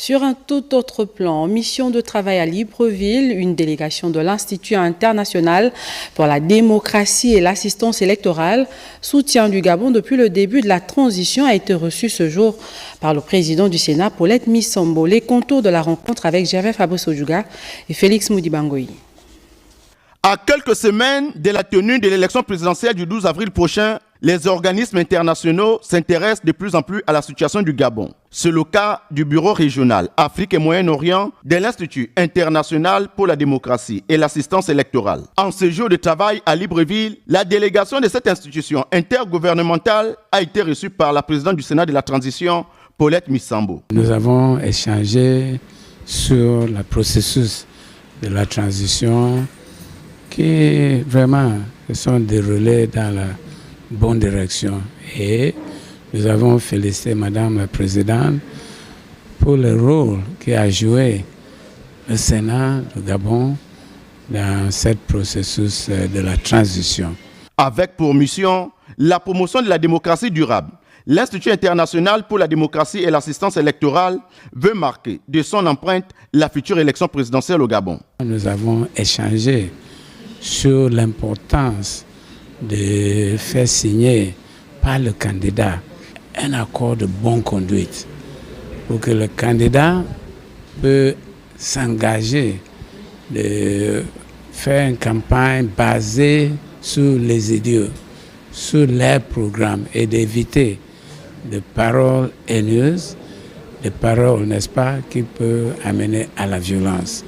Sur un tout autre plan, en mission de travail à Libreville, une délégation de l'Institut international pour la démocratie et l'assistance électorale, soutien du Gabon depuis le début de la transition, a été reçue ce jour par le président du Sénat, Paulette Missambo. Les contours de la rencontre avec Gervais Fabrice-Ojuga et Félix Moudibangoyi. À quelques semaines de la tenue de l'élection présidentielle du 12 avril prochain, les organismes internationaux s'intéressent de plus en plus à la situation du Gabon. C'est le cas du Bureau régional Afrique et Moyen-Orient de l'Institut international pour la démocratie et l'assistance électorale. En séjour de travail à Libreville, la délégation de cette institution intergouvernementale a été reçue par la présidente du Sénat de la transition, Paulette Missambo. Nous avons échangé sur le processus de la transition qui vraiment se sont déroulés dans la bonne direction. Et nous avons félicité Madame la Présidente pour le rôle qu'a joué le Sénat du Gabon dans ce processus de la transition. Avec pour mission la promotion de la démocratie durable, l'Institut international pour la démocratie et l'assistance électorale veut marquer de son empreinte la future élection présidentielle au Gabon. Nous avons échangé sur l'importance de faire signer par le candidat un accord de bonne conduite pour que le candidat peut s'engager de faire une campagne basée sur les idéaux, sur les programmes et d'éviter des paroles haineuses, des paroles, n'est-ce pas, qui peuvent amener à la violence.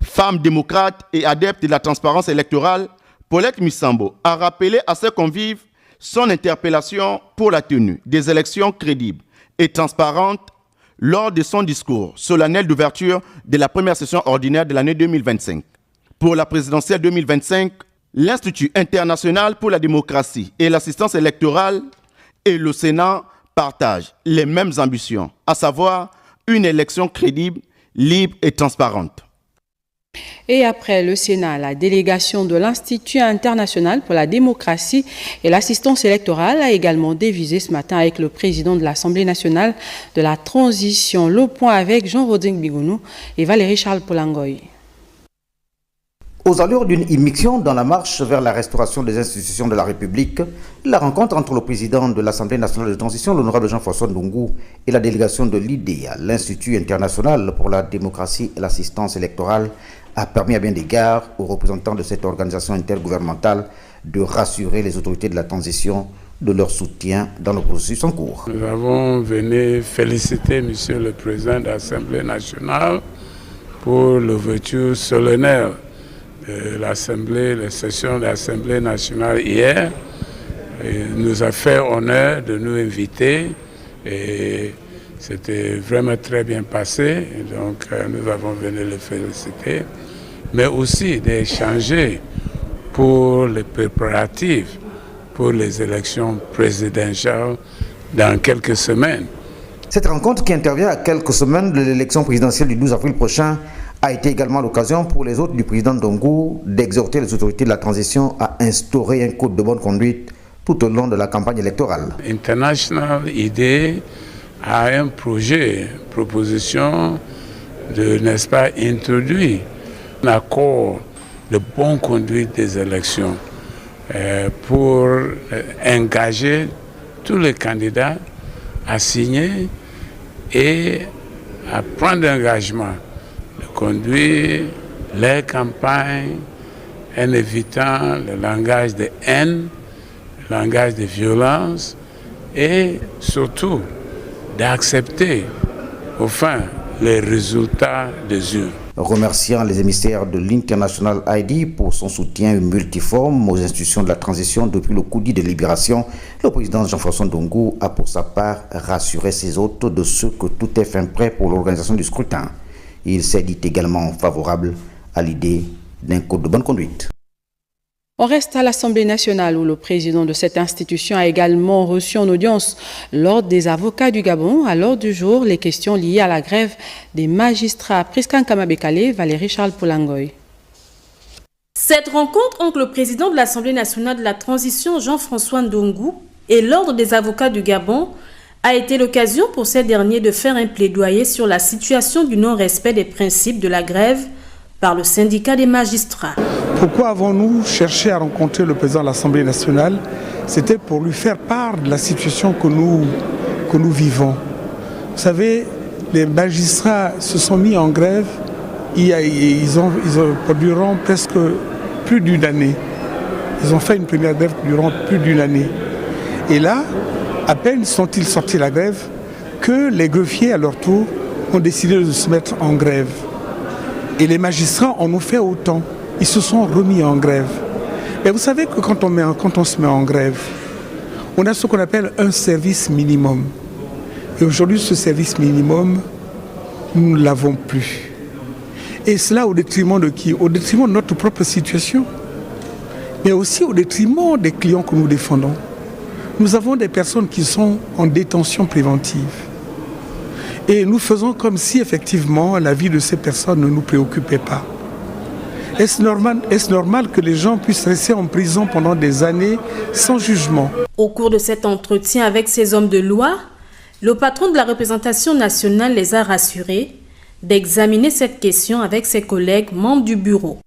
Femme démocrate et adepte de la transparence électorale, Paulette Missambo a rappelé à ses convives son interpellation pour la tenue des élections crédibles et transparentes lors de son discours solennel d'ouverture de la première session ordinaire de l'année 2025. Pour la présidentielle 2025, l'Institut international pour la démocratie et l'assistance électorale et le Sénat partagent les mêmes ambitions, à savoir une élection crédible, libre et transparente. Et après le Sénat, la délégation de l'Institut international pour la démocratie et l'assistance électorale a également dévisé ce matin avec le président de l'Assemblée nationale de la transition. Le point avec Jean-Rodrigue Bigounou et Valérie-Charles Polangoy. Aux allures d'une immixtion dans la marche vers la restauration des institutions de la République, la rencontre entre le président de l'Assemblée nationale de transition, l'honorable Jean-François Ndongo, et la délégation de l'IDEA, l'Institut international pour la démocratie et l'assistance électorale, a permis à bien d'égards aux représentants de cette organisation intergouvernementale de rassurer les autorités de la transition de leur soutien dans le processus en cours. Nous avons venu féliciter M. le Président de l'Assemblée nationale pour l'ouverture solennelle de l'Assemblée, la session de l'Assemblée nationale hier. Il nous a fait honneur de nous inviter et c'était vraiment très bien passé. Donc nous avons venu le féliciter, mais aussi d'échanger pour les préparatifs pour les élections présidentielles dans quelques semaines. Cette rencontre qui intervient à quelques semaines de l'élection présidentielle du 12 avril prochain a été également l'occasion pour les hôtes du président Ndongo d'exhorter les autorités de la transition à instaurer un code de bonne conduite tout au long de la campagne électorale. International IDEA a un projet, une proposition de, n'est-ce pas, introduire un accord de bonne conduite des élections pour engager tous les candidats à signer et à prendre l'engagement de conduire les campagnes en évitant le langage de haine, le langage de violence et surtout d'accepter enfin les résultats des urnes. Remerciant les émissaires de l'International ID pour son soutien multiforme aux institutions de la transition depuis le coup de libération, le président Jean-François Ndongo a pour sa part rassuré ses hôtes de ce que tout est fin prêt pour l'organisation du scrutin. Il s'est dit également favorable à l'idée d'un code de bonne conduite. On reste à l'Assemblée nationale où le président de cette institution a également reçu en audience l'Ordre des avocats du Gabon. À l'ordre du jour, les questions liées à la grève des magistrats. Priscan Kamabekale, Valérie-Charles Polangoy. Cette rencontre entre le président de l'Assemblée nationale de la transition, Jean-François Ndongo, et l'Ordre des avocats du Gabon a été l'occasion pour ces derniers de faire un plaidoyer sur la situation du non-respect des principes de la grève par le syndicat des magistrats. Pourquoi avons-nous cherché à rencontrer le président de l'Assemblée nationale? C'était pour lui faire part de la situation que nous vivons. Vous savez, les magistrats se sont mis en grève, ils ont durant presque plus d'une année. Ils ont fait une première grève durant plus d'une année. Et là, à peine sont-ils sortis de la grève que les greffiers, à leur tour, ont décidé de se mettre en grève. Et les magistrats en ont fait autant. Ils se sont remis en grève. Et vous savez que quand on se met en grève, on a ce qu'on appelle un service minimum. Et aujourd'hui, ce service minimum, nous ne l'avons plus. Et cela au détriment de qui? Au détriment de notre propre situation, mais aussi au détriment des clients que nous défendons. Nous avons des personnes qui sont en détention préventive. Et nous faisons comme si effectivement la vie de ces personnes ne nous préoccupait pas. Est-ce normal que les gens puissent rester en prison pendant des années sans jugement? Au cours de cet entretien avec ces hommes de loi, le patron de la représentation nationale les a rassurés d'examiner cette question avec ses collègues membres du bureau.